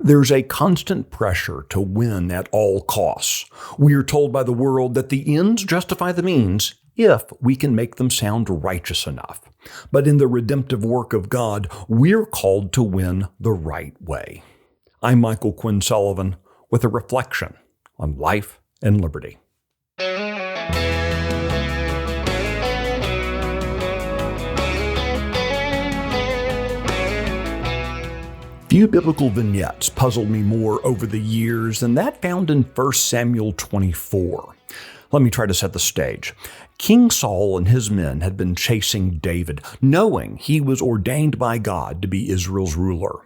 There's a constant pressure to win at all costs. We are told by the world that the ends justify the means if we can make them sound righteous enough. But in the redemptive work of God, we're called to win the right way. I'm Michael Quinn Sullivan with a reflection on life and liberty. Few biblical vignettes puzzled me more over the years than that found in 1 Samuel 24. Let me try to set the stage. King Saul and his men had been chasing David, knowing he was ordained by God to be Israel's ruler.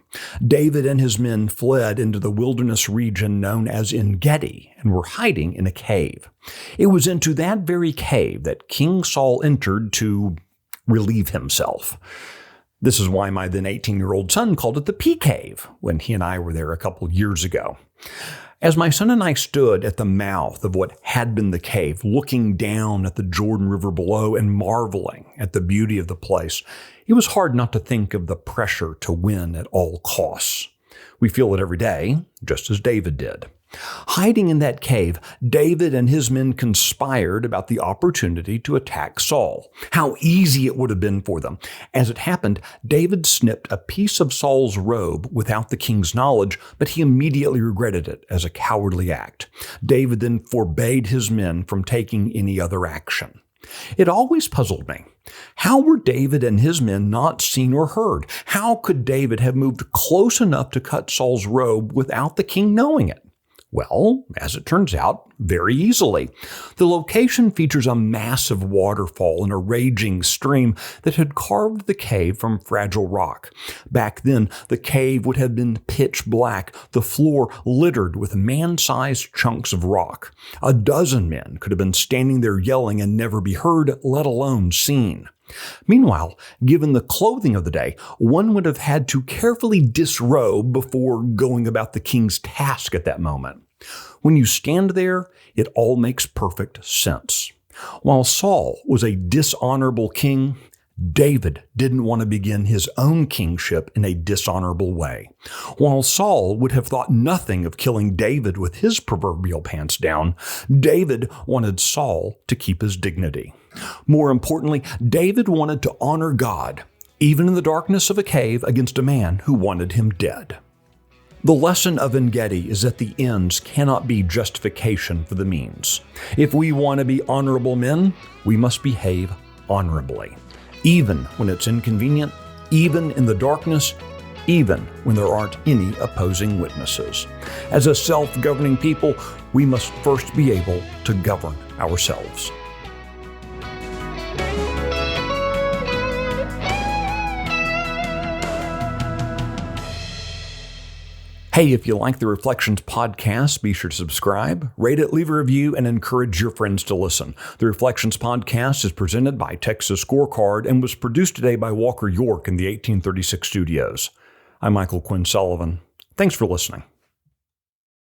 David and his men fled into the wilderness region known as En-Gedi and were hiding in a cave. It was into that very cave that King Saul entered to relieve himself. This is why my then 18-year-old son called it the Pea Cave when he and I were there a couple years ago. As my son and I stood at the mouth of what had been the cave, looking down at the Jordan River below and marveling at the beauty of the place, it was hard not to think of the pressure to win at all costs. We feel it every day, just as David did. Hiding in that cave, David and his men conspired about the opportunity to attack Saul. How easy it would have been for them. As it happened, David snipped a piece of Saul's robe without the king's knowledge, but he immediately regretted it as a cowardly act. David then forbade his men from taking any other action. It always puzzled me. How were David and his men not seen or heard? How could David have moved close enough to cut Saul's robe without the king knowing it? Well, as it turns out, very easily. The location features a massive waterfall and a raging stream that had carved the cave from fragile rock. Back then, the cave would have been pitch black, the floor littered with man-sized chunks of rock. 12 men could have been standing there yelling and never be heard, let alone seen. Meanwhile, given the clothing of the day, one would have had to carefully disrobe before going about the king's task at that moment. When you stand there, it all makes perfect sense. While Saul was a dishonorable king, David didn't want to begin his own kingship in a dishonorable way. While Saul would have thought nothing of killing David with his proverbial pants down, David wanted Saul to keep his dignity. More importantly, David wanted to honor God, even in the darkness of a cave, against a man who wanted him dead. The lesson of En-Gedi is that the ends cannot be justification for the means. If we want to be honorable men, we must behave honorably, even when it's inconvenient, even in the darkness, even when there aren't any opposing witnesses. As a self-governing people, we must first be able to govern ourselves. Hey, if you like the Reflections podcast, be sure to subscribe, rate it, leave a review, and encourage your friends to listen. The Reflections podcast is presented by Texas Scorecard and was produced today by Walker York in the 1836 studios. I'm Michael Quinn Sullivan. Thanks for listening.